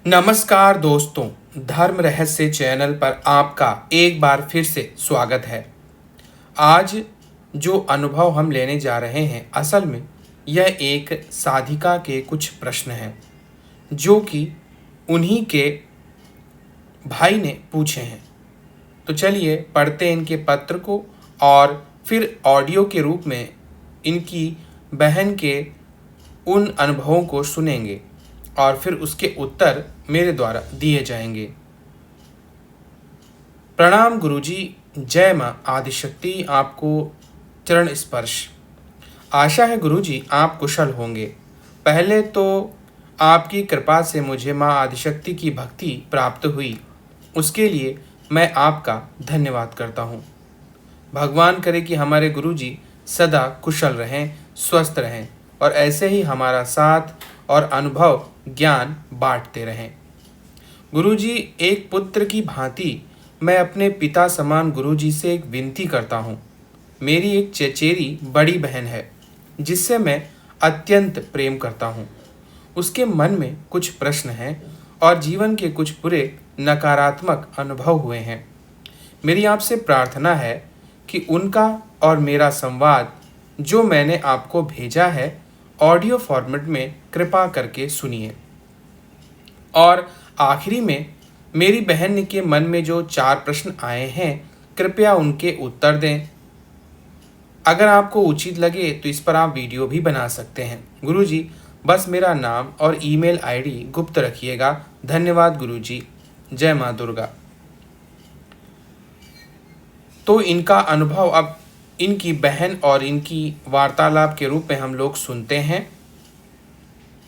नमस्कार दोस्तों, धर्म रहस्य चैनल पर आपका एक बार फिर से स्वागत है। आज जो अनुभव हम लेने जा रहे हैं, असल में यह एक साधिका के कुछ प्रश्न हैं जो कि उन्हीं के भाई ने पूछे हैं। तो चलिए पढ़ते हैं इनके पत्र को और फिर ऑडियो के रूप में इनकी बहन के उन अनुभवों को सुनेंगे और फिर उसके उत्तर मेरे द्वारा दिए जाएंगे। प्रणाम गुरुजी, जय माँ आदिशक्ति, आपको चरण स्पर्श। आशा है गुरुजी आप कुशल होंगे। पहले तो आपकी कृपा से मुझे माँ आदिशक्ति की भक्ति प्राप्त हुई, उसके लिए मैं आपका धन्यवाद करता हूँ। भगवान करे कि हमारे गुरुजी सदा कुशल रहें, स्वस्थ रहें और ऐसे ही हमारा साथ और अनुभव ज्ञान बांटते रहें। गुरुजी, एक पुत्र की भांति मैं अपने पिता समान गुरुजी से एक विनती करता हूँ। मेरी एक चचेरी बड़ी बहन है जिससे मैं अत्यंत प्रेम करता हूँ। उसके मन में कुछ प्रश्न हैं और जीवन के कुछ बुरे नकारात्मक अनुभव हुए हैं। मेरी आपसे प्रार्थना है कि उनका और मेरा संवाद जो मैंने आपको भेजा है ऑडियो फॉर्मेट में कृपा करके सुनिए। और आखिरी में मेरी बहन के मन में जो 4 प्रश्न आए हैं, कृपया उनके उत्तर दें। अगर आपको उचित लगे तो इस पर आप वीडियो भी बना सकते हैं। गुरुजी, बस मेरा नाम और ईमेल आईडी गुप्त रखिएगा। धन्यवाद गुरुजी। जय माँ दुर्गा। तो इनका अनुभव अब इनकी बहन और इनकी वार्तालाप के रूप में हम लोग सुनते हैं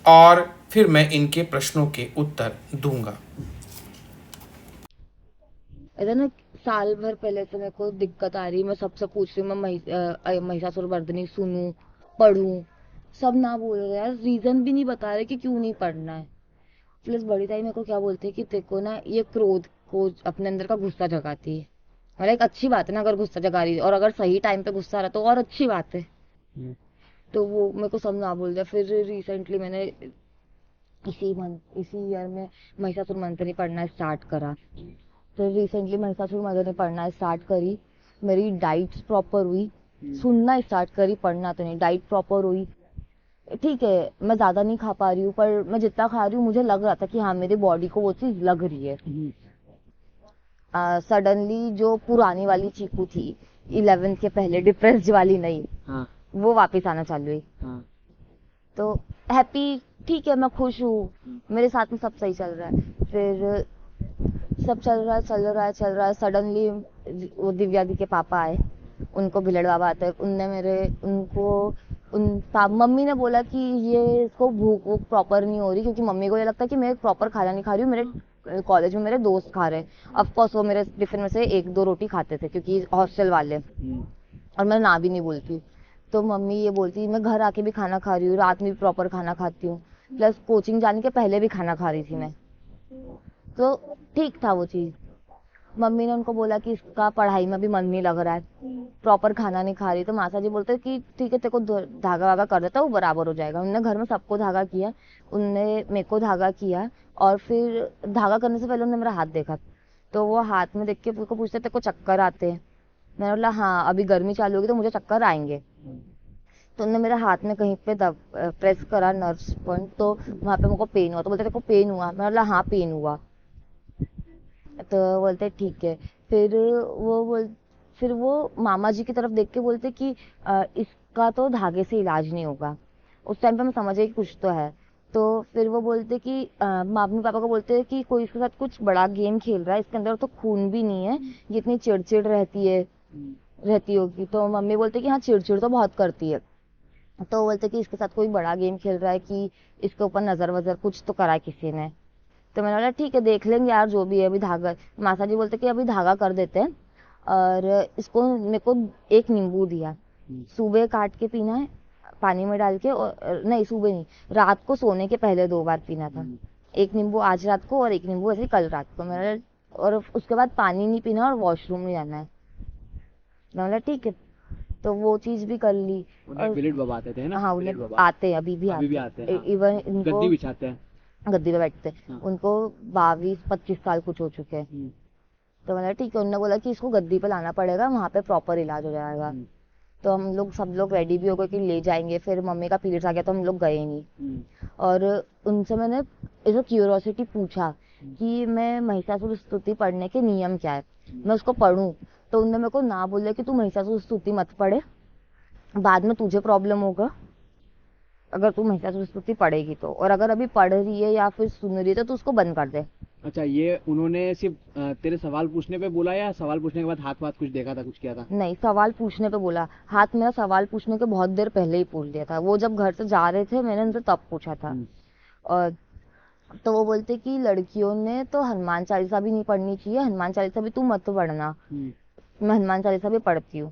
और फिर मैं इनके प्रश्नों के उत्तर दूंगा। ऐसा ना, साल भर पहले से मेरे को दिक्कत आ रही। मैं सबसे पूछ रही हूँ, मैं महिषासुरमर्दिनी सुनूं, पढ़ूं। सब ना बोल रहे यार, रीजन भी नहीं बता रहे कि क्यों नहीं पढ़ना है। प्लस बड़ी ताई मेरे को क्या बोलते हैं कि देखो ना, ये क्रोध को अपने अंदर का गुस्सा जगाती है। मतलब एक अच्छी बात है ना अगर गुस्सा जगा रही है, और अगर सही टाइम पे गुस्सा आ रहा तो और अच्छी बात है। तो वो मेरे को सब ना बोल दिया। फिर रिसेंटली मैंने इसी ईयर में महिषासुरमर्दिनी पढ़ना स्टार्ट करा। तो रिसेंटली महिषासुरमर्दिनी पढ़ना स्टार्ट करी। मेरी डाइट्स प्रॉपर हुई। सुनना स्टार्ट करी, पढ़ना तो नहीं। डाइट प्रॉपर हुई। ठीक है, मैं ज्यादा नहीं खा पा रही हूँ, पर मैं जितना खा रही हूँ मुझे लग रहा था कि हाँ, मेरी बॉडी को वो चीज लग रही है। सडनली जो पुरानी वाली चीकू थी, 11th के पहले, डिप्रेस्ड वाली नहीं, हाँ, वो वापस आना चालू हुई। हाँ, तो हैप्पी, ठीक है, मैं खुश हूँ, मेरे साथ में सब सही चल रहा है। फिर सब चल रहा है। सडनली वो दिव्या दी के पापा आए। उनको भिलड़ बाबा आते हैं। उनने मेरे उनको मम्मी ने बोला कि ये इसको भूख वूख प्रॉपर नहीं हो रही, क्योंकि मम्मी को ये लगता है कि मैं प्रॉपर खाना नहीं खा रही हूँ। मेरे कॉलेज में मेरे दोस्त खा रहे हैं। ऑफकोर्स वो मेरे टिफिन में से 1-2 रोटी खाते थे क्योंकि हॉस्टल वाले, और मैं ना भी नहीं बोलती। तो मम्मी ये बोलती मैं घर आके भी खाना खा रही हूँ, रात में भी प्रॉपर खाना खाती हूँ, प्लस कोचिंग जाने के पहले भी खाना खा रही थी मैं। तो ठीक था वो चीज। मम्मी ने उनको बोला कि इसका पढ़ाई में भी मन नहीं लग रहा है, प्रॉपर खाना नहीं खा रही। तो मासा जी बोलते कि ठीक है, तेरे को धागा वागा कर देता, वो बराबर हो जाएगा। उन्होंने घर में सबको धागा किया, उनने मेरे को धागा किया। और फिर धागा करने से पहले उन्होंने मेरा हाथ देखा। तो वो हाथ में देख के उसको पूछते तेरे को चक्कर आते हैं? मैंने बोला हाँ, अभी गर्मी चालू होगी तो मुझे चक्कर आएंगे। तो उन्होंने मेरे हाथ में कहीं पे प्रेस करा नर्व्स पॉइंट, तो वहां पे मेरे को पेन हुआ। तो बोलते तेरे को पेन हुआ? मैंने बोला हाँ, पेन हुआ। तो बोलते ठीक है। फिर वो बोल फिर वो मामा जी की तरफ देख के बोलते कि इसका तो धागे से इलाज नहीं होगा। उस टाइम पे मैं समझ गई कि कुछ तो है। तो फिर वो बोलते कि मम्मी पापा को बोलते कि कोई इसके साथ कुछ बड़ा गेम खेल रहा है, इसके अंदर तो खून भी नहीं है, ये इतनी चिड़चिड़ रहती होगी। तो मम्मी बोलते कि हाँ, चिड़चिड़ तो बहुत करती है। तो बोलते कि इसके साथ कोई बड़ा गेम खेल रहा है, कि इसके ऊपर नजर वजर कुछ तो करा है किसी ने। तो मैंने बोला ठीक है, देख लेंगे यार, जो भी है अभी धागा। मासा जी बोलते कि अभी धागा कर देते हैं। और इसको मेरे को एक नींबू दिया, सुबह काट के पीना है पानी में डाल के। और नहीं, सुबह नहीं, रात को सोने के पहले 2 बार पीना था। एक नींबू आज रात को और एक नींबू ऐसे कल रात को। मैंने और उसके बाद पानी नहीं पीना और वॉशरूम नहीं जाना है। मैंने बोला ठीक है। तो वो चीज भी कर ली। उन्हें और विलेट बाबा आते थे ना, हाँ, विलेट उन्हें बाबा आते हैं, अभी भी अभी भी आते आते हैं। हैं। हाँ, इवन इनको गद्दी बिछाते हैं। गद्दी पे बैठते, हाँ। उनको 22-25 साल कुछ हो चुके हैं। तो मैंने ठीक है, उन्होंने बोला कि इसको गद्दी पे लाना पड़ेगा, वहाँ पे प्रॉपर इलाज हो जाएगा। तो हम लोग सब लोग रेडी भी हो गए कि ले जाएंगे, फिर मम्मी का पीरियड्स आ गया तो हम लोग गए नहीं। और उनसे मैंने ऐसा क्यूरियोसिटी पूछा कि मैं महिषासुर स्तुति पढ़ने के नियम क्या है, मैं उसको पढ़ूं। तो उन्होंने मेरे को ना बोले कि तू महिषासुर स्तुति मत पढ़े, बाद में तुझे प्रॉब्लम होगा अगर तू महिषासुर स्तुति पढ़ेगी तो, और अगर अभी पढ़ रही है या फिर सुन रही है तो तू उसको बंद कर दे। अच्छा, ये उन्होंने सिर्फ तेरे सवाल पूछने पे बोला या सवाल पूछने के बाद हाथ वाथ कुछ देखा था, कुछ किया था? नहीं, सवाल पूछने पे बोला। हाथ मेरा सवाल पूछने के बहुत देर पहले ही पूछ दिया था, वो जब घर से जा रहे थे मैंने उनसे तब पूछा था। और तो वो बोलते कि लड़कियों ने तो हनुमान चालीसा भी नहीं पढ़नी चाहिए, हनुमान चालीसा भी तू मत पढ़ना। मैं हनुमान चालीसा भी पढ़ती हूँ,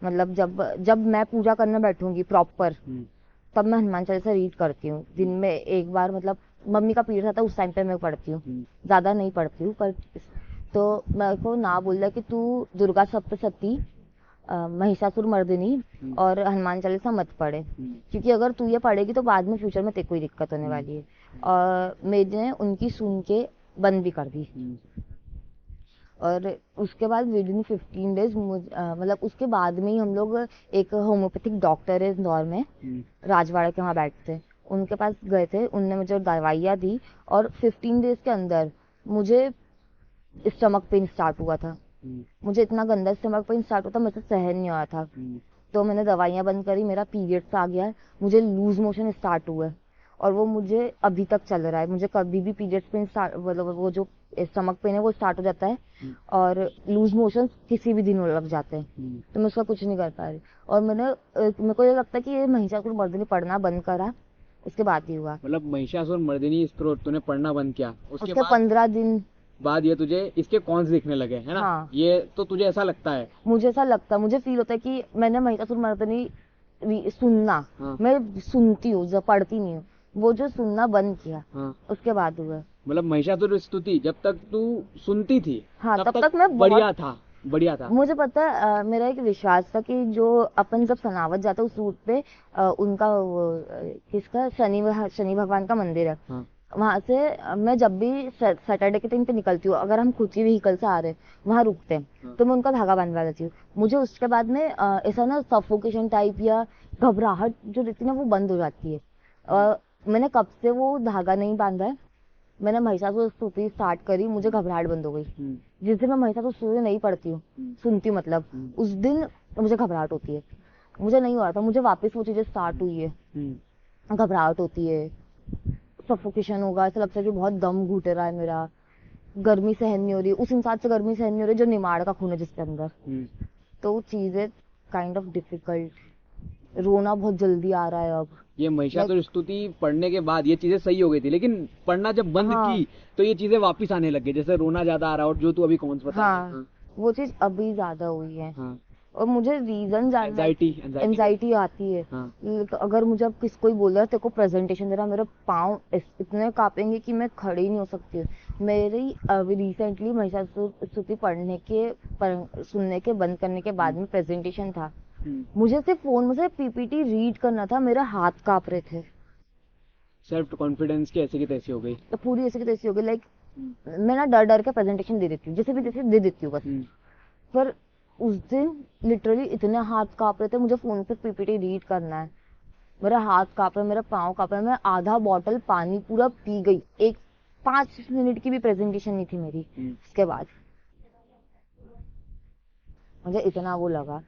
मतलब जब जब मैं पूजा करने बैठूंगी प्रॉपर तब मैं हनुमान चालीसा रीड करती हूँ दिन में एक बार, मतलब मम्मी का पीरियड आता है उस टाइम पे मैं पढ़ती हूँ, ज्यादा नहीं पढ़ती हूँ पर। तो मेरे को ना बोल रहा कि तू दुर्गा सप्तशती, महिषासुर मर्दिनी और हनुमान चालीसा मत पढ़े, क्योंकि अगर तू ये पढ़ेगी तो बाद में फ्यूचर में तेरे को ही दिक्कत होने वाली है। और मैंने उनकी सुन के बंद भी कर दी। और उसके बाद विद इन 15 डेज मतलब उसके बाद में ही हम लोग एक होम्योपैथिक डॉक्टर है इंदौर में, राजवाड़ा के वहाँ बैठते हैं, उनके पास गए थे। उनने मुझे दवाइयाँ दी और 15 डेज के अंदर मुझे स्टमक पेन स्टार्ट हुआ था। मुझे इतना गंदा स्टमक पेन स्टार्ट हुआ था, मुझसे सहन नहीं हो रहा था। तो मैंने दवाइयाँ बंद करी, मेरा पीरियड्स आ गया, मुझे लूज मोशन स्टार्ट हुआ और वो मुझे अभी तक चल रहा है। मुझे कभी भी पीरियड्स पेन स्टार्ट, मतलब वो जो स्टमक पेन है वो स्टार्ट हो जाता है और लूज मोशन किसी भी दिन लग जाते हैं, तो मैं उसका कुछ नहीं कर पा रही। और मेरे को ये लगता है कि ये महिषासुर मर्दिनी पढ़ना बंद करा उसके बाद ही हुआ। मतलब महिषासुर मर्दिनी स्तोत्र तूने पढ़ना बंद किया, उसके उसके बाद 15 दिन बाद ये तुझे इसके कॉन्स दिखने लगे, है ना? हाँ। ये तो तुझे ऐसा लगता है? मुझे ऐसा लगता है, मुझे फील होता है कि मैंने महिषासुर मर्दिनी सुनना, हाँ। मैं सुनती हूँ जब पढ़ती नहीं हूँ, वो जो सुनना बंद किया हाँ। उसके बाद हुआ। मतलब महिषासुर स्तुति जब तक तू सुनती थी हाँ, तब तक मैं बढ़िया था, बढ़िया था। मुझे पता है, मेरा एक विश्वास था कि जो अपन जब सनावत जाते उस रूट पे उनका किसका शनि भगवान का मंदिर है। हाँ। वहां से मैं जब भी सैटरडे के टाइम पे निकलती हूँ, अगर हम खुद की व्हीकल से आ रहे हैं वहां रुकते हैं, हाँ। तो मैं उनका धागा बांधवा देती हूँ। मुझे उसके बाद में ऐसा ना सफोकेशन टाइप या घबराहट जो रहती है ना वो बंद हो जाती है। मैंने कब से वो धागा नहीं बांधा है, मैंने महिषासुर स्तुति स्टार्ट करी, मुझे घबराहट बंद हो गई। जिस दिन मैं महिषासुर स्तुति नहीं पढ़ती हूँ, सुनती हूँ मतलब, उस दिन मुझे घबराहट होती है। मुझे नहीं हो रहा था, मुझे वापस वो चीजें स्टार्ट हुई है, घबराहट होती है, सफोकेशन होगा, ऐसा लगता है कि बहुत दम घुट रहा है मेरा, गर्मी सहन नहीं हो रही, उस इंसान से गर्मी सहन नहीं हो रही जो निमाड़ का खून है जिसके अंदर। तो वो चीजें काइंड ऑफ डिफिकल्ट, रोना बहुत जल्दी आ रहा है अब। ये महिषासुर स्तुति पढ़ने के बाद ये चीजें सही हो गई थी, लेकिन पढ़ना जब बंद की तो ये चीजें वापस आने लग गई, जैसे रोना ज्यादा आ रहा और जो तू अभी कौन बता रही है। वो चीज अभी ज्यादा हुई है। और मुझे रीजन जानना, एंजाइटी आती है। अगर मुझे अब किसी कोई बोल रहा है तेरे को प्रेजेंटेशन दे रहा, मेरे पाँव इतने कांपेंगे कि मैं खड़ी नहीं हो सकती। मेरी अभी रिसेंटली महिषासुर स्तुति पढ़ने के सुनने के बंद करने के बाद में प्रेजेंटेशन था, मुझे सिर्फ फोन में से पीपीटी रीड करना था, मेरे हाथ कांप रहे थे। सेल्फ कॉन्फिडेंस की ऐसी की तैसी हो गई, तो पूरी ऐसी की तैसी हो गई। लाइक मैं ना डर डर के प्रेजेंटेशन दे देती हूँ, जैसे भी जैसे दे देती हूँ बस। पर उस दिन लिटरली इतने हाथ कांप रहे थे, मुझे फोन पे पीपीटी रीड करना है, मेरा हाथ कांप रहा है, मेरा पाँव कांप रहा है। मैं आधा बॉटल पानी पूरा पी गई, 5 मिनट की भी प्रेजेंटेशन नहीं थी मेरी। उसके बाद मुझे इतना वो लगा।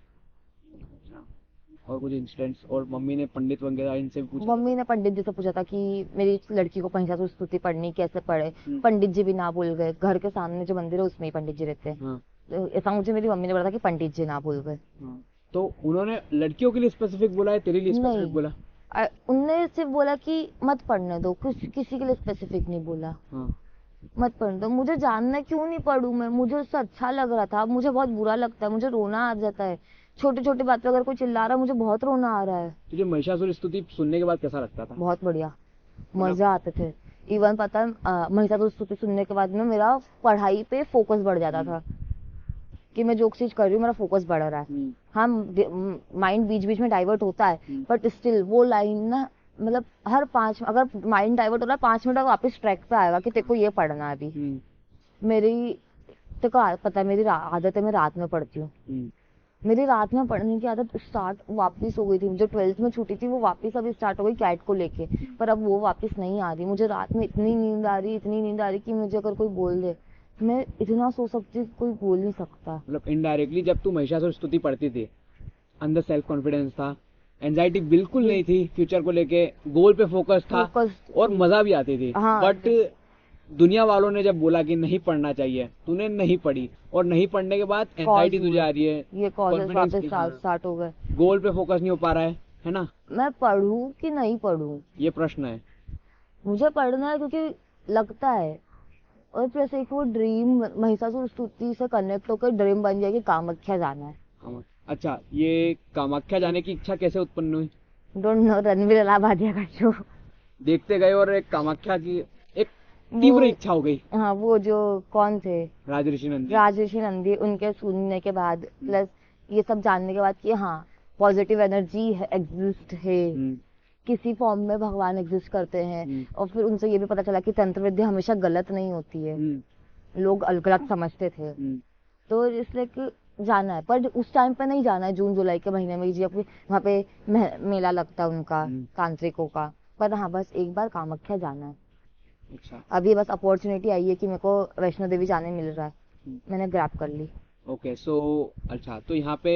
और कुछ इंसिडेंट्स? और मम्मी ने पंडित वगैरह इनसे पूछा? मम्मी ने पंडित जी से पूछा था कि मेरी लड़की को महिषासुर स्तुति पढ़नी कैसे पढ़े। पंडित जी भी ना बोल गए, घर के सामने जो मंदिर है उसमें ही पंडित जी रहते हैं। तो ऐसा मुझे मेरी मम्मी ने बोला था कि पंडित जी ना बोल गए। तो उन्होंने लड़कियों के लिए स्पेसिफिक बोला है, तेरे लिए स्पेसिफिक बोला? उनने सिर्फ बोला कि मत पढ़ने दो, किसी के लिए स्पेसिफिक नहीं बोला। मत पढ़ने दो। मुझे जानना क्यों नहीं पढ़ूं मैं, मुझे उससे अच्छा लग रहा था, मुझे बहुत बुरा लगता है, मुझे रोना आ जाता है। छोटी छोटी बात पे अगर कोई चिल्ला रहा है मुझे बहुत रोना आ रहा है। तुझे महिषासुर स्तुति सुनने के बाद कैसा लगता था? बहुत बढ़िया, मजा आते थे। इवन पता है महिषासुर स्तुति सुनने के बाद में मेरा पढ़ाई पे फोकस बढ़ जाता था, कि मैं जो चीज कर रही हूँ मेरा फोकस बढ़ रहा है। हाँ, माइंड बीच बीच में डाइवर्ट होता है, बट स्टिल वो लाइन ना मतलब हर 5, अगर माइंड डाइवर्ट हो रहा है 5 मिनट बाद वापस ट्रैक पे आएगा कि तेरे को ये पढ़ना है अभी। मेरी तेरे को पता है मेरी आदत है, मैं रात में पढ़ती हूँ। मेरी रात में पढ़ने की आदत स्टार्ट वापस हो गई थी, जो 12th में छूटी थी वो वापस अभी स्टार्ट हो गई कैट को लेके, पर अब वो वापस नहीं आ रही। मुझे रात में इतनी नींद आ रही, इतनी नींद आ रही कि मुझे अगर कोई बोल दे मैं इतना सो सकती, कोई बोल नहीं सकता। मतलब इनडायरेक्टली जब तू महिषासुर स्तुति पढ़ती थी, अंदर सेल्फ कॉन्फिडेंस था, एंजाइटी बिल्कुल नहीं थी, फ्यूचर को लेके गोल पे फोकस था और मजा भी आती थी। हाँ, बट दुनिया वालों ने जब बोला कि नहीं पढ़ना चाहिए, तूने नहीं पढ़ी, और नहीं पढ़ने के बाद एंजाइटी तुझे आ रही है, ये कॉलेज confidence वापस की- स्टार्ट हो गए। गोल पे फोकस नहीं हो पा रहा है ना? मैं पढ़ूं कि नहीं पढ़ूं, ये प्रश्न है। मुझे पढ़ना है क्योंकि लगता है, और प्लस एक वो ड्रीम महिषासुर स्तुति से कनेक्ट होकर ड्रीम बन जाए कि कामाख्या जाना है। अच्छा, ये कामाख्या जाने की इच्छा कैसे उत्पन्न हुई? डोंट नो, रणवीर अलाहाबादिया का शो देखते गए और एक कामाख्या की एक तीव्र इच्छा हो गई। हाँ, वो जो कौन थे, राजऋषि नंदी। राजऋषि नंदी, उनके सुनने के बाद प्लस ये सब जानने के बाद कि हाँ पॉजिटिव एनर्जी एग्जिस्ट है, किसी फॉर्म में भगवान एग्जिस्ट करते हैं। और फिर उनसे ये भी पता चला कि तंत्र विद्या हमेशा गलत नहीं होती है, लोग गलत समझते थे। तो इसलिए कि जाना है, पर उस टाइम पे नहीं जाना है, जून जुलाई के महीने में जब वहाँ पे मेला लगता है उनका तांत्रिकों का। पर हाँ, बस एक बार कामाख्या जाना है। अच्छा, अभी बस अपॉर्चुनिटी आई है कि मेरे को वैष्णो देवी जाने मिल रहा है, मैंने ग्रैब कर ली। ओके, सो अच्छा, तो यहाँ पे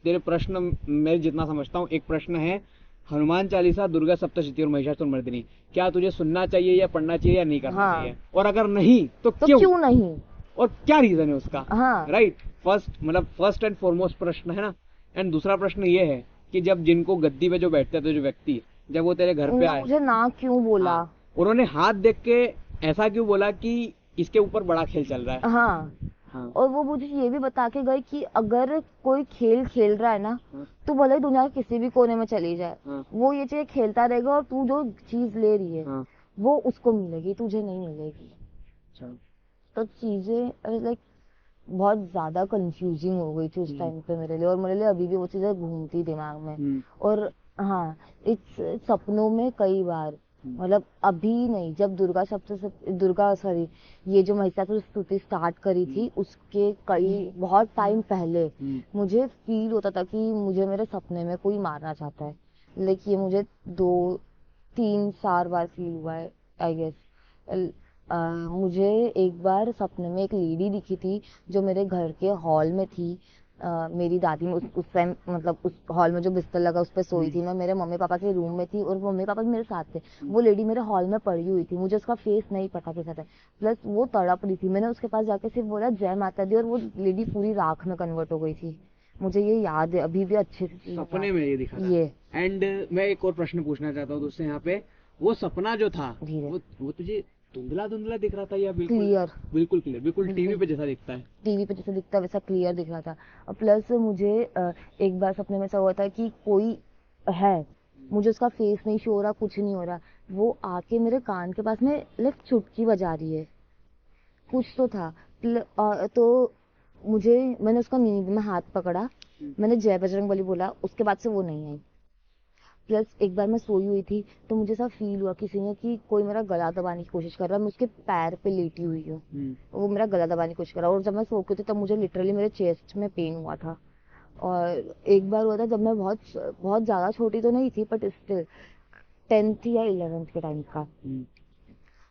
तेरे प्रश्न मैं जितना समझता हूँ, एक प्रश्न है हनुमान चालीसा, दुर्गा सप्तशती और महिषासुर मर्दिनी, क्या तुझे सुनना चाहिए या पढ़ना चाहिए या नहीं करना चाहिए, और अगर नहीं तो क्यों नहीं, और क्या रीजन है उसका? हाँ राइट, फर्स्ट एंड फॉरमोस्ट प्रश्न है ना। एंड दूसरा प्रश्न ये है कि जब जिनको गद्दी पे जो बैठते थे, जो व्यक्ति, जब वो तेरे घर पे आए, मुझे ना क्यों बोला, हाँ, उन्होंने हाथ देख के ऐसा क्यों बोला कि इसके ऊपर बड़ा खेल चल रहा है? हाँ, और वो मुझे ये भी बता के गए कि अगर कोई खेल खेल रहा है ना, तो भले ही दुनिया के किसी भी कोने में चली जाए, वो ये चीज खेलता रहेगा, और तू जो चीज ले रही है वो उसको मिलेगी, तुझे नहीं मिलेगी। तो चीजें लाइक बहुत ज्यादा कंफ्यूजिंग हो गई थी उस टाइम पे मेरे लिए, और मेरे लिए अभी भी वो चीजें घूमती दिमाग में। और हाँ, इस सपनों में कई बार, मतलब अभी नहीं, जब ये जो महिषासुर स्तुति स्टार्ट करी थी उसके बहुत टाइम पहले मुझे फील होता था कि मुझे मेरे सपने में कोई मारना चाहता है। लेकिन ये मुझे 2-3-4 बार फील हुआ है आई गेस। मुझे एक बार सपने में एक लेडी दिखी थी जो मेरे घर के हॉल में थी। मेरी दादी उस टाइम, मतलब उस हॉल में जो बिस्तर लगा उस पर सोई थी। मैं मेरे मम्मी पापा के रूम में थी और मम्मी पापा भी मेरे साथ थे। वो लेडी मेरे हॉल में पड़ी हुई थी, मुझे उसका फेस नहीं पता कैसा था, प्लस वो तड़प रही थी। मैंने उसके पास जाके सिर्फ बोला जय माता दी, और वो लेडी पूरी राख में कन्वर्ट हो गई थी। मुझे ये याद है अभी भी अच्छे से, सपने में ये दिखा था। ये एंड मैं एक और प्रश्न पूछना चाहता हूँ दोस्तों यहाँ पे, वो सपना जो था वो तुझे धुंधला धुंधला दिख रहा था या बिल्कुल क्लियर? बिल्कुल क्लियर, बिल्कुल टीवी पे जैसा दिखता है। टीवी पे जैसा दिखता है वैसा क्लियर दिख रहा था। और प्लस मुझे एक बार सपने में ऐसा हुआ था कि कोई है, मुझे उसका फेस नहीं शो हो रहा, कुछ नहीं हो रहा, वो आके मेरे कान के पास में लाइक चुटकी बजा रही है, कुछ तो था। तो मैंने उसका नींद में हाथ पकड़ा, मैंने जय बजरंगबली बोला, उसके बाद से वो नहीं आई। प्लस एक बार मैं सोई हुई थी तो मुझे ऐसा फील हुआ किसी ने कि कोई मेरा गला दबाने की कोशिश कर रहा है, मैं उसके पैर पे लेटी हुई हूँ, वो मेरा गला दबाने की कोशिश कर रहा है। और जब मैं सो गई थी तब मुझे लिटरली मेरे चेस्ट में पेन हुआ था। और एक बार हुआ था जब मैं बहुत ज्यादा छोटी तो नहीं थी, बट स्टिल 10th या 11th के टाइम का,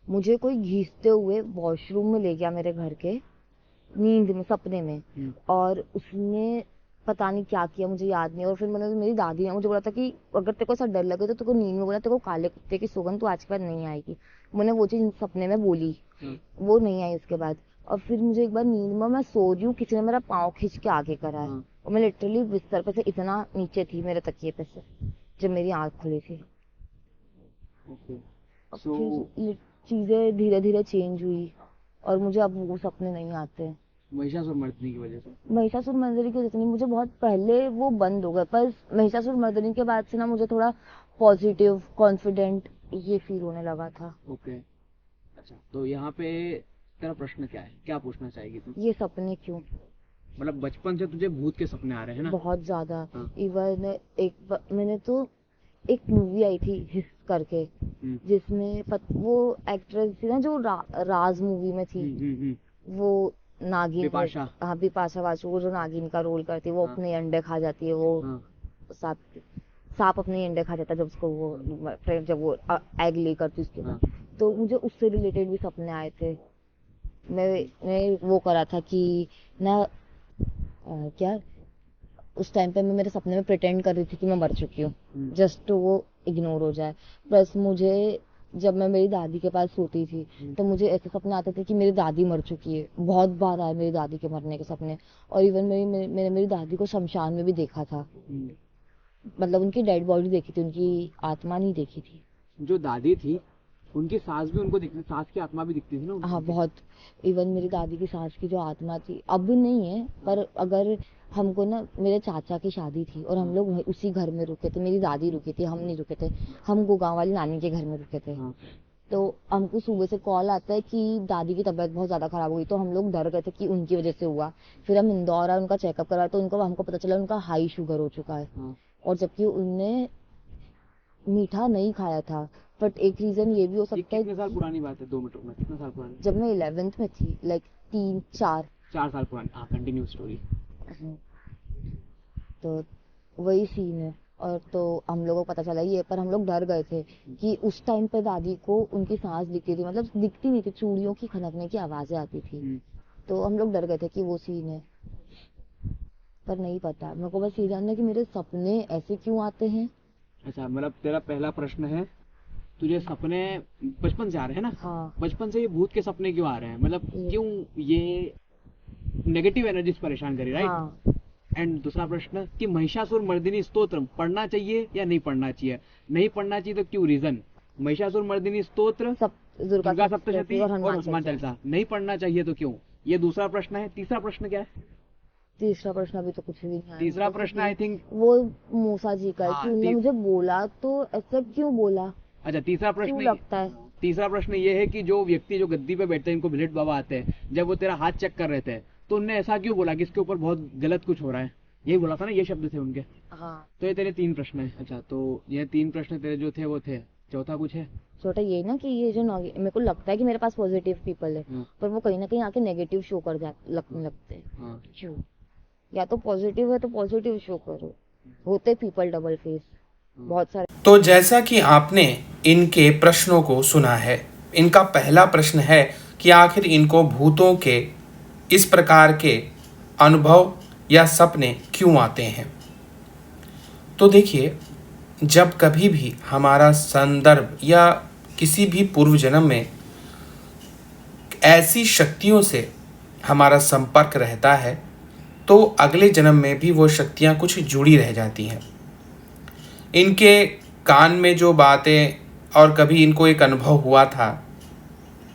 मुझे कोई घीसते हुए वॉशरूम में ले गया मेरे घर के, नींद में, सपने में, और उसने पता नहीं क्या किया, मुझे याद नहीं। और फिर मेरी दादी ने मुझे बोला था कि अगर तेरे को ऐसा डर लगे तो तेरे को नींद में बोला, तेरे को काले कुत्ते की सौगंध, तो आज के बाद नहीं आएगी। मैंने वो चीज सपने में बोली, वो नहीं आई उसके बाद। और फिर मुझे एक बार नींद में, मैं सो रही हूँ, किसी ने मेरा पाँव खींच के आगे करा है, और मैं लिटरली बिस्तर पे से इतना नीचे थी मेरे तकिए पे से जब मेरी आँख खुली थी। चीजें धीरे धीरे चेंज हुई और मुझे अब वो सपने नहीं आते महिषासुर मर्दिनी की वजह से। महिषासुर मर्दिनी की वजह से नहीं, मुझे बहुत पहले वो बंद हो गया, पर महिषासुर मर्दिनी के बाद से ना मुझे थोड़ा पॉजिटिव, कॉन्फिडेंट ये फील होने लगा था। ओके, अच्छा, तो यहाँ पे तेरा प्रश्न क्या है, क्या पूछना चाहेगी तू? ये सपने क्यों? मतलब बचपन से तुझे भूत के सपने आ रहे हैं ना? बहुत ज्यादा। इवन मैंने तो एक मूवी आई थी हिस करके, जिसमें वो एक्ट्रेस थी ना जो राज मूवी में थी, वो नागिन बिपाशा। हाँ बिपाशा बासु, वो जो नागिन का रोल करती है, वो हाँ। अपने अंडे खा जाती है, वो हाँ। सांप सांप अपने अंडे खा जाता है जब उसको वो फ्रेंड जब वो एग ले करती उसके हाँ। बाद। तो मुझे उससे रिलेटेड भी सपने आए थे। मैं वो करा था कि ना क्या उस टाइम पे मैं मेरे सपने में प्रिटेंड कर रही थी कि मैं मर चुकी हूँ, जस्ट तो वो इग्नोर हो जाए। प्लस मुझे जब मैं मेरी दादी के पास सोती थी तो मुझे ऐसे सपने आते थे कि मेरी दादी मर चुकी है। बहुत बार आए मेरी दादी के मरने के सपने, और इवन मैंने मेरी दादी को शमशान में भी देखा था। मतलब उनकी डेड बॉडी देखी थी, उनकी आत्मा नहीं देखी थी। जो दादी थी उनकी सास भी उनको दिखती, सास की आत्मा भी दिखती थी ना उनको? हाँ बहुत। इवन मेरी दादी की सास की जो आत्मा थी, अब भी नहीं है, पर अगर हमको ना, मेरे चाचा की शादी थी और हम लोग उसी घर में रुके थे, मेरी दादी रुकी थी, हम नहीं रुके थे, हम गुड़गांव वाली नानी के घर में रुके थे। हाँ। तो हमको सुबह से कॉल आता है कि दादी की तबीयत बहुत ज्यादा खराब हुई, तो हम लोग डर गए थे कि उनकी वजह से हुआ। फिर हम इंदौर आए, उनका चेकअप कराया, तो हमको पता चला उनका हाई शुगर हो चुका है। हाँ। और जबकि उनने मीठा नहीं खाया था। बट एक रीजन ये भी हो ये सकता है, कितने साल पुरानी बात है? 2 मिनट में कितने साल पुरानी? जब मैं 11th में थी, लाइक 3-4। 4 साल पुरानी। हाँ, कंटिन्यू स्टोरी। तो वही सीन है। और तो हम लोगों को पता चला ये, पर हम लोग डर गए थे कि उस टाइम पे दादी को उनकी सांस दिखती थी, मतलब दिखती नहीं थी, चूड़ियों की खनकने की आवाजें आती थी। तो हम लोग डर गए थे कि वो सीन है, पर नहीं पता। मेरे को बस ये जानना है कि मेरे सपने ऐसे क्यों आते हैं। अच्छा, मतलब तेरा पहला प्रश्न है, तुझे सपने बचपन से आ रहे हैं ना? हाँ। बचपन से ये भूत के सपने क्यों आ रहे हैं? मतलब क्यों ये नेगेटिव एनर्जीज परेशान करी, राइट? हाँ। एंड दूसरा प्रश्न कि महिषासुर मर्दिनी स्तोत्र पढ़ना चाहिए या नहीं पढ़ना चाहिए? नहीं पढ़ना चाहिए तो क्यों? रीजन? महिषासुर मर्दिनी स्तोत्र, दुर्गा सप्तशती और हनुमान चालीसा नहीं पढ़ना चाहिए तो क्यों? ये दूसरा प्रश्न है। तीसरा प्रश्न क्या है? तीसरा प्रश्न अभी तो कुछ भी नहीं आया। तीसरा प्रश्न आई थिंक वो मूसा जी का है हाँ, कि उन्होंने मुझे बोला, तो ऐसा क्यों बोला, अच्छा, तीसरा क्यों प्रश्न लगता है। तीसरा प्रश्न ये है कि जो व्यक्ति जो गद्दी पे बैठते हैं, इनको भिलेट बाबा आते हैं, जब वो तेरा हाथ चेक कर रहे थे तो उनने ऐसा क्यों बोला कि इसके ऊपर बहुत गलत कुछ हो रहा है? यही बोला था ना, ये शब्द थे उनके। हाँ। तो ये तेरे 3 प्रश्न है। अच्छा, तो ये 3 प्रश्न तेरे जो थे वो थे। चौथा कुछ है? छोटा ये ना कि ये जो मेरे को लगता है कि मेरे पास पॉजिटिव पीपल है, पर वो कहीं ना कहीं आके नेगेटिव शो कर लगने लगते हैं। क्यों? या तो पॉजिटिव है तो पॉजिटिव शो करो। होते पीपल डबल फेस बहुत सारे। तो जैसा कि आपने इनके प्रश्नों को सुना है, इनका पहला प्रश्न है कि आखिर इनको भूतों के इस प्रकार के अनुभव या सपने क्यों आते हैं। तो देखिए, जब कभी भी हमारा संदर्भ या किसी भी पूर्व जन्म में ऐसी शक्तियों से हमारा संपर्क रहता है, तो अगले जन्म में भी वो शक्तियाँ कुछ जुड़ी रह जाती हैं। इनके कान में जो बातें, और कभी इनको एक अनुभव हुआ था,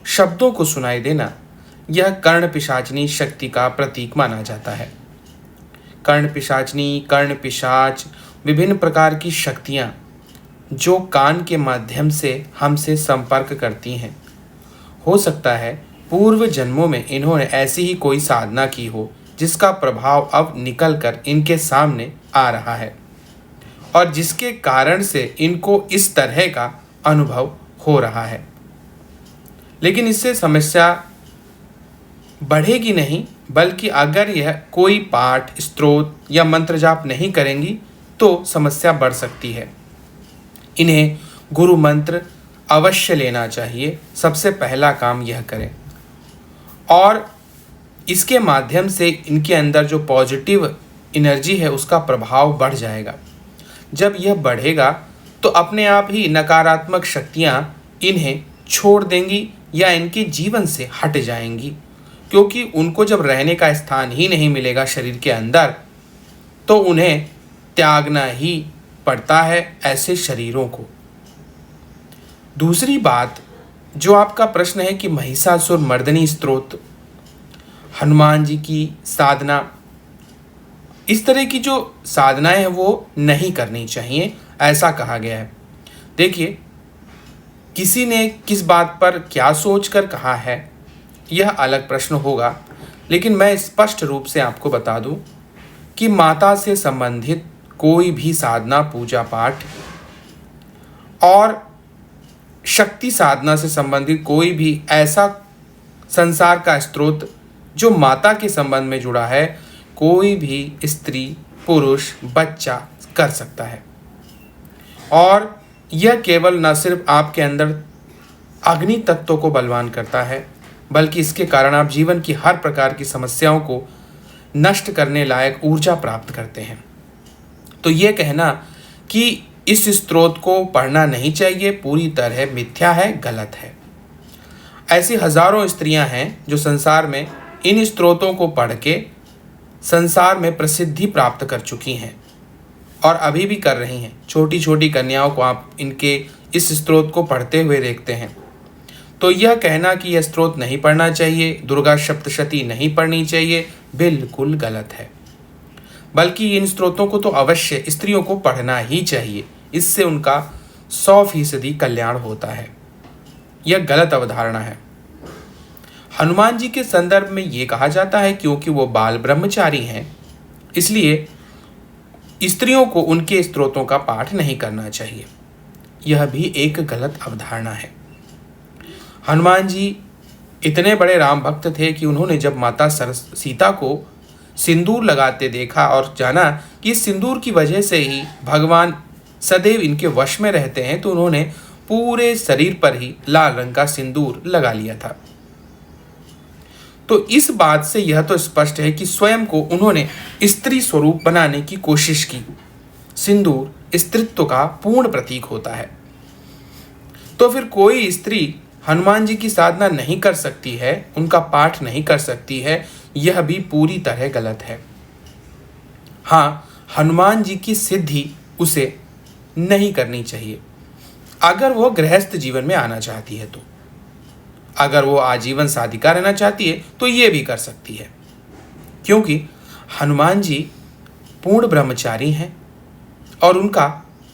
शब्दों को सुनाई देना, यह कर्ण पिशाचनी शक्ति का प्रतीक माना जाता है। कर्ण पिशाचनी, कर्ण पिशाच, विभिन्न प्रकार की शक्तियाँ जो कान के माध्यम से हमसे संपर्क करती हैं। हो सकता है पूर्व जन्मों में इन्होंने ऐसी ही कोई साधना की हो जिसका प्रभाव अब निकल कर इनके सामने आ रहा है, और जिसके कारण से इनको इस तरह का अनुभव हो रहा है। लेकिन इससे समस्या बढ़ेगी नहीं, बल्कि अगर यह कोई पाठ, स्तोत्र या मंत्र जाप नहीं करेंगी तो समस्या बढ़ सकती है। इन्हें गुरु मंत्र अवश्य लेना चाहिए, सबसे पहला काम यह करें, और इसके माध्यम से इनके अंदर जो पॉजिटिव एनर्जी है उसका प्रभाव बढ़ जाएगा। जब यह बढ़ेगा तो अपने आप ही नकारात्मक शक्तियाँ इन्हें छोड़ देंगी या इनके जीवन से हट जाएंगी, क्योंकि उनको जब रहने का स्थान ही नहीं मिलेगा शरीर के अंदर, तो उन्हें त्यागना ही पड़ता है ऐसे शरीरों को। दूसरी बात, जो आपका प्रश्न है कि महिषासुर मर्दनी स्तोत्र, हनुमान जी की साधना, इस तरह की जो साधनाएं हैं वो नहीं करनी चाहिए, ऐसा कहा गया है। देखिए, किसी ने किस बात पर क्या सोचकर कहा है यह अलग प्रश्न होगा, लेकिन मैं स्पष्ट रूप से आपको बता दूं कि माता से संबंधित कोई भी साधना, पूजा पाठ और शक्ति साधना से संबंधित कोई भी ऐसा संसार का स्रोत जो माता के संबंध में जुड़ा है, कोई भी स्त्री, पुरुष, बच्चा कर सकता है। और यह केवल न सिर्फ आपके अंदर अग्नि तत्व को बलवान करता है, बल्कि इसके कारण आप जीवन की हर प्रकार की समस्याओं को नष्ट करने लायक ऊर्जा प्राप्त करते हैं। तो यह कहना कि इस स्रोत को पढ़ना नहीं चाहिए पूरी तरह मिथ्या है, गलत है। ऐसी हजारों स्त्रियां हैं जो संसार में इन स्रोतों को पढ़ के संसार में प्रसिद्धि प्राप्त कर चुकी हैं और अभी भी कर रही हैं। छोटी छोटी कन्याओं को आप इनके इस स्रोत को पढ़ते हुए देखते हैं। तो यह कहना कि यह स्रोत नहीं पढ़ना चाहिए, दुर्गा सप्तशती नहीं पढ़नी चाहिए, बिल्कुल गलत है। बल्कि इन स्रोतों को तो अवश्य स्त्रियों को पढ़ना ही चाहिए, इससे उनका 100% कल्याण होता है। यह गलत अवधारणा है। हनुमान जी के संदर्भ में ये कहा जाता है क्योंकि वो बाल ब्रह्मचारी हैं, इसलिए स्त्रियों को उनके स्त्रोतों का पाठ नहीं करना चाहिए। यह भी एक गलत अवधारणा है। हनुमान जी इतने बड़े राम भक्त थे कि उन्होंने जब माता सीता को सिंदूर लगाते देखा और जाना कि इस सिंदूर की वजह से ही भगवान सदैव इनके वश में रहते हैं, तो उन्होंने पूरे शरीर पर ही लाल रंग का सिंदूर लगा लिया था। तो इस बात से यह तो स्पष्ट है कि स्वयं को उन्होंने स्त्री स्वरूप बनाने की कोशिश की। सिंदूर स्त्रीत्व का पूर्ण प्रतीक होता है। तो फिर कोई स्त्री हनुमान जी की साधना नहीं कर सकती है, उनका पाठ नहीं कर सकती है, यह भी पूरी तरह गलत है। हाँ, हनुमान जी की सिद्धि उसे नहीं करनी चाहिए अगर वह गृहस्थ जीवन में आना चाहती है। तो अगर वो आजीवन साधिका रहना चाहती है तो ये भी कर सकती है, क्योंकि हनुमान जी पूर्ण ब्रह्मचारी हैं और उनका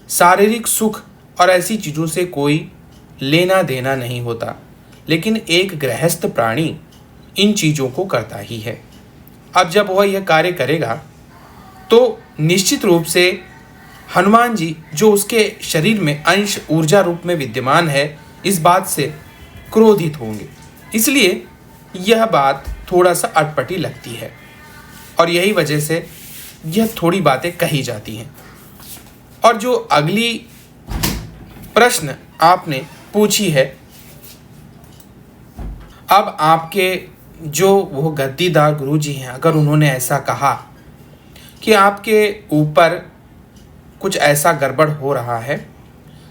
शारीरिक सुख और ऐसी चीज़ों से कोई लेना देना नहीं होता। लेकिन एक गृहस्थ प्राणी इन चीज़ों को करता ही है। अब जब वह यह कार्य करेगा तो निश्चित रूप से हनुमान जी जो उसके शरीर में अंश ऊर्जा रूप में विद्यमान है, इस बात से क्रोधित होंगे। इसलिए यह बात थोड़ा सा अटपटी लगती है और यही वजह से यह थोड़ी बातें कही जाती हैं। और जो अगली प्रश्न आपने पूछी है, अब आपके जो वो गद्दीदार गुरुजी हैं, अगर उन्होंने ऐसा कहा कि आपके ऊपर कुछ ऐसा गड़बड़ हो रहा है,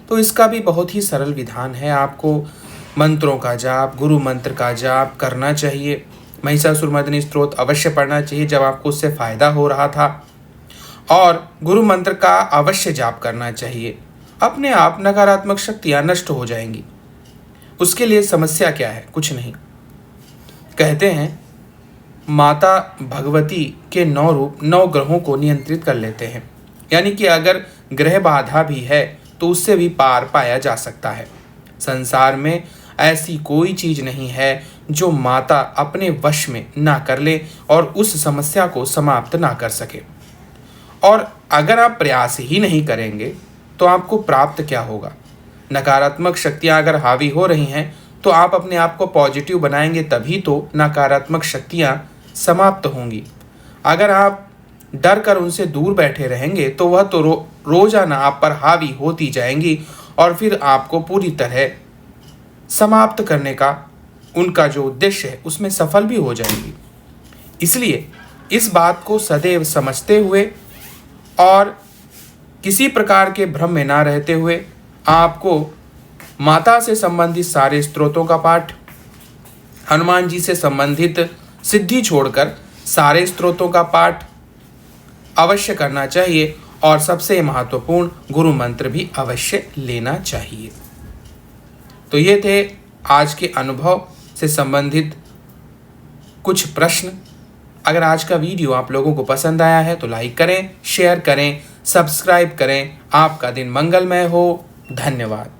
तो इसका भी बहुत ही सरल विधान है। आपको मंत्रों का जाप, गुरु मंत्र का जाप करना चाहिए। महिषासुरमर्दिनी स्तोत्र अवश्य पढ़ना चाहिए जब आपको उससे फायदा हो रहा था, और गुरु मंत्र का अवश्य जाप करना चाहिए। अपने आप नकारात्मक शक्तियाँ नष्ट हो जाएंगी। उसके लिए समस्या क्या है? कुछ नहीं। कहते हैं माता भगवती के 9 रूप 9 ग्रहों को नियंत्रित कर लेते हैं, यानी कि अगर ग्रह बाधा भी है तो उससे भी पार पाया जा सकता है। संसार में ऐसी कोई चीज़ नहीं है जो माता अपने वश में ना कर ले और उस समस्या को समाप्त ना कर सके। और अगर आप प्रयास ही नहीं करेंगे तो आपको प्राप्त क्या होगा? नकारात्मक शक्तियाँ अगर हावी हो रही हैं तो आप अपने आप को पॉजिटिव बनाएंगे, तभी तो नकारात्मक शक्तियाँ समाप्त होंगी। अगर आप डर कर उनसे दूर बैठे रहेंगे तो वह तो रोजाना आप पर हावी होती जाएंगी और फिर आपको पूरी तरह समाप्त करने का उनका जो उद्देश्य है उसमें सफल भी हो जाएंगी। इसलिए इस बात को सदैव समझते हुए और किसी प्रकार के भ्रम में ना रहते हुए आपको माता से संबंधित सारे स्तोत्रों का पाठ, हनुमान जी से संबंधित सिद्धि छोड़कर सारे स्तोत्रों का पाठ अवश्य करना चाहिए और सबसे महत्वपूर्ण गुरु मंत्र भी अवश्य लेना चाहिए। तो ये थे आज के अनुभव से संबंधित कुछ प्रश्न। अगर आज का वीडियो आप लोगों को पसंद आया है तो लाइक करें, शेयर करें, सब्सक्राइब करें। आपका दिन मंगलमय हो। धन्यवाद।